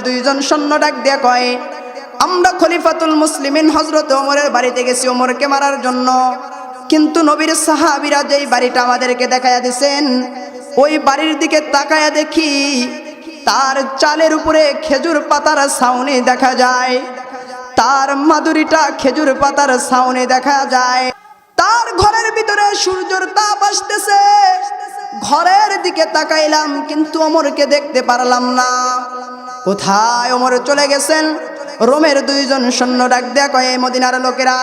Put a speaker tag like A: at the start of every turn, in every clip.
A: দুইজন সৈন্য ডাক দিয়া কয়, আমরা খলিফাতুল মুসলিমিন হযরত ওমরের বাড়িতে গেছি ওমরকে মারার জন্য, কিন্তু নবীর সাহাবীরা যেই বাড়িটা আমাদেরকে দেখায়া দিয়েছেন ওই বাড়ির দিকে তাকায়া দেখি তার চালের উপরে খেজুর পাতার ছাউনি দেখা যায়, তার মাদুরিটা খেজুর পাতার ছাউনি দেখা যায়, তার ঘরের ভিতরে সূর্যের তাপ আসতেছে। ঘরের দিকে তাকাইলাম কিন্তু ওমরকে দেখতে পারলাম না। কোথায় ওমর চলে গেছেন? রোমের দুইজন সৈন্য ডাক দেয়া কয়, মদিনার লোকেরা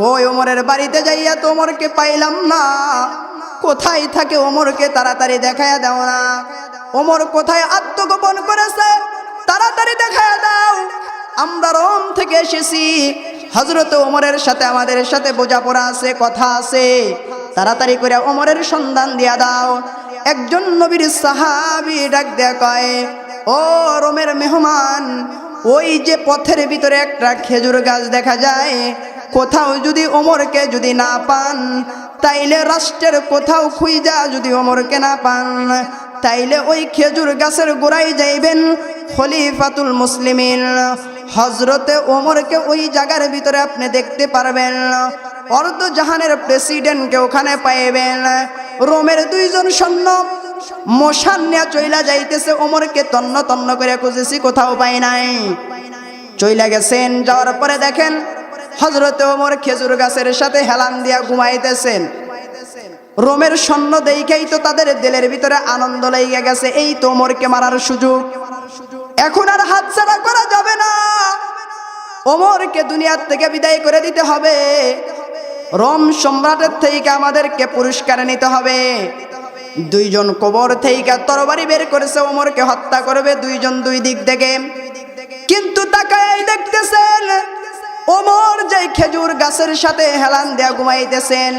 A: কই ওমরের বাড়িতে যাইয়া তো ওমরকে পাইলাম না, কোথায় থাকে ওমরকে তাড়াতাড়ি দেখায়া দাও না। ওমর কোথায় আত্মগোপন করেছে তাড়াতাড়ি দেখায়া দাও, আমরা রোম থেকে এসেছি, হযরত ওমরের সাথে আমাদের সাথে বোঝাপড়া আছে, কথা আছে, তাড়াতাড়ি করে ওমরের সন্ধান দিয়া দাও। একজন নবীর সাহাবী ডাক দেয়া কয়, ও রোমের মেহমান, ওই যে পথের ভিতরে একটা খেজুর গাছ দেখা যায়, কোথাও যদি ওমরকে যদি না পান তাইলে রাষ্ট্রের কোথাও খুঁজা যদি ওমরকে না পান তাইলে ওই খেজুর গাছের গোড়ায় যাইবেন, খলিফাতুল মুসলিমিন হযরতে ওমরকে ওই জায়গার ভিতরে আপনি দেখতে পারবেন, অর্ধ জাহানের প্রেসিডেন্টকে ওখানে পাইবেন। রোমের দুইজন সৈন্য মশান নিয়ে চইলা যাইতেছে, ওমরকে তন্ন তন্ন করে খুঁজেছি কোথাও পাই নাই, চইলা গেছেন। যাওয়ার পরে দেখেন হযরতে ওমর খেজুর গাছের সাথে হেলান দিয়া ঘুমাইতেছেন। রোমের সৈন্য দেখেই তো তাদের দিলের ভিতরে আনন্দ লেগে গেছে, এই তো ওমরকে মারার সুযোগ, এখন আর হাতছাড়া করা যাবে না, ওমরকে দুনিয়ার থেকে বিদায় করে দিতে হবে, রোম সম্রাটের থেকে আমাদেরকে পুরস্কার নিতে হবে। দুইজন কবর থেকে তরবারি বের করেছে, ওমরকে হত্যা করবে দুইজন দুই দিক থেকে। কিন্তু তাকায় দেখতেছেন ওমর যে খেজুর গাছের সাথে হেলান দেয়া ঘুমাইতেছেন,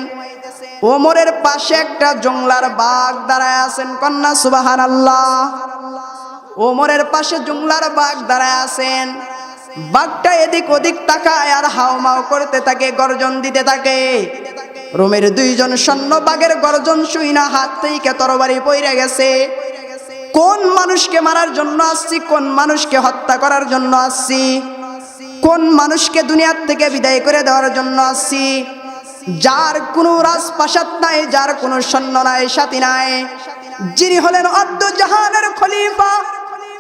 A: ওমরের পাশে একটা জংলার বাঘ দাঁড়ায় আছেন, কন্যা সুবহানাল্লাহ। ওমরের পাশে জংলার বাঘ দাঁড়ায় আছেন, বাঘটা এদিক ওদিক তাকায় আর হাউমাউ করতে থাকে, গর্জন দিতে থাকে। রোমের দুইজন সৈন্য বাঘের গর্জন শুই না হাত থেকে তরবারি পইরা গেছে। কোন মানুষকে মারার জন্য আসছি, কোন মানুষকে হত্যা করার জন্য আসছি, কোন মানুষকে দুনিয়ার থেকে বিদায় করে দেওয়ার জন্য আসছি, যার কোনো রাজপ্রাসাদ নাই, যার কোনো সৈন্য নাই, সাথী নাই, যিনি হলেন অর্ধ জাহানের খলিফা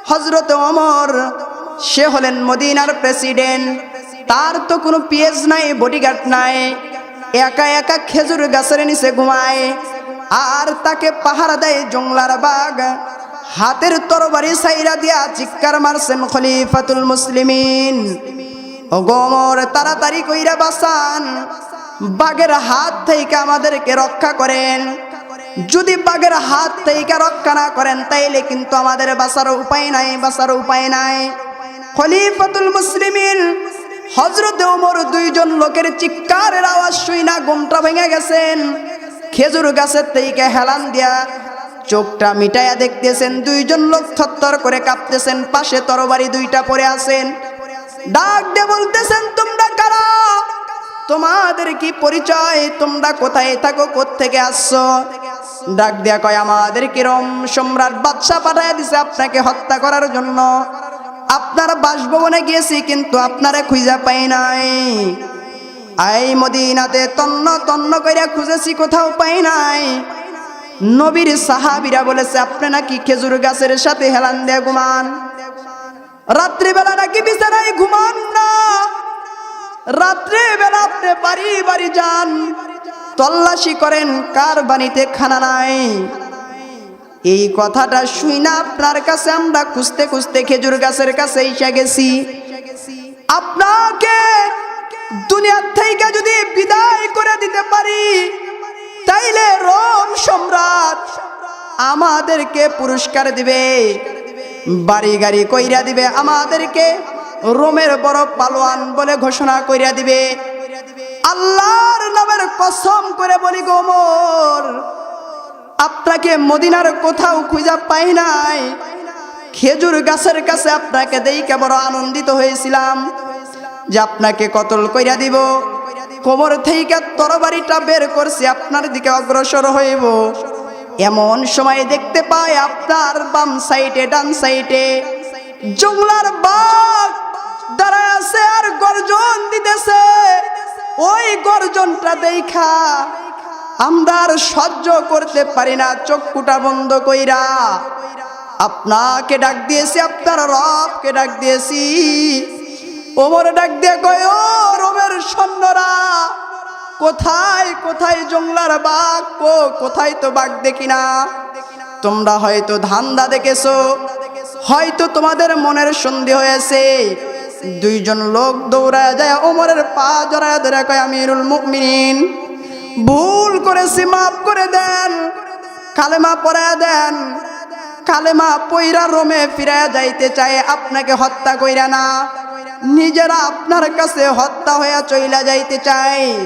A: হযরত ওমর, সে হলেন মদিনার প্রেসিডেন্ট, তার তো কোনো পিএস নাই, বডিগার্ড নাই, একা একা খেজুর গাছের নিচে ঘুমায়, আর তাকে পাহারা দেয় জংলার বাঘ। হাতের তরবারি ছাইরা দিয়া চিৎকার মারছেন, খলিফাতুল মুসলিমিন ও ওমর তাড়াতাড়ি কইরা বাঁচান, বাঘের হাত থেকে আমাদেরকে রক্ষা করেন, যদি বাঘের হাত থেকে রক্ষা না করেন তাইলে কিন্তু আমাদের বাঁচার উপায় নাই, বাঁচার উপায় নাই। খলিফাতুল মুসলিমিন হযরতে ওমর দুইজন লোকের চিৎকারের আওয়াজ শুই না ঘুমটা ভেঙে গেছেন, খেজুর গাছের থেকে হেলান দিয়া চোখটা মিটাইয়া দেখতেছেন, দুইজন লোক থরথর করে কাঁপতেছেন, পাশে তরবারি দুইটা পড়ে আছেন, ডাক দিয়ে বলতেছেন, তোমরা কারা, তোমাদের কি পরিচয়, তোমরা কোথায় থাকো, কোত্থেকে আসছো? ডাক দিয়া কয়, আমাদেরকে রোম সম্রাট বাদশা পাঠায় দিছে আপনাকে হত্যা করার জন্য, আপনার বাসভবনে গিয়েছি কিন্তু আপনারা খুঁজে পাই নাই, এই মদিনাতে তন্ন তন্ন কইরা খুঁজেছি কোথাও পাই নাই। নবীর সাহাবীরা বলেছে আপনি নাকি খেজুর গাছের সাথে হেলান দিয়ে ঘুমান, রাত্রিবেলা নাকি বিছানায় ঘুমান না, রাত্রিবেলা আপনি বাড়ি বাড়ি যান, তল্লাশি করেন কার বাড়িতে খানা নাই। এই কথাটা শুই না আপনার কাছে আমরা খুঁজতে খুঁজতে খেজুর গাছের কাছে এসে গেছি, আপনাকে দুনিয়ার থেকে যদি বিদায় করে দিতে পারি তাইলে রোম সম্রাট আমাদেরকে পুরস্কার দিবে, বাড়ি গাড়ি কইরা দিবে, আমাদেরকে রোমের বড় পালোয়ান বলে ঘোষণা কইরা দিবে। আল্লাহর নামের কসম করে বলি গো ওমর, আপনাকে মদিনার কোথাও খুঁজে পাই নাই, খেজুর গাছের কাছে আপনাকে দেখে বড় আনন্দিত হয়েছিলাম যে আপনাকে কতল কইরা দিব, কোমর থেকে তরবারিটা বের করছি আপনার দিকে অগ্রসর হইব, এমন সময় দেখতে পাই আপনার বাম সাইডে ডান সাইডে জংলার বাঘ দাঁড়ায় আছে আর গর্জন দিতেছে। ওই গর্জনটা দেখা আমরা আর সহ্য করতে পারি না, চক্ষুটা বন্ধ কইরা আপনাকে ডাক দিয়েছি, আপনার রবকে ডাক দিয়েছি। ওমর ডাক দিয়ে কয়, ও রোমের সৈন্যরা, কোথায় কোথায় জংলার বাঘ, কোথায় তো বাঘ দেখি না। তোমরা হয়তো ধান্দা দেখেছো, হয়তো তোমাদের মনের সন্দেহ হয়েছে। দুইজন লোক দৌড়ায় যায় ওমরের পা জড়ায় ধরে কয়, আমিরুল মুমিনিন, ভুল করেছি, মাফ করে দেন, কালেমা পড়ায় দেন। কালেমা পইরা রোমে ফিরে যাইতে চায়, আপনাকে হত্যা কইরা না, নিজেরা আপনার কাছে হত্যা হইয়া চইলা যাইতে চায়।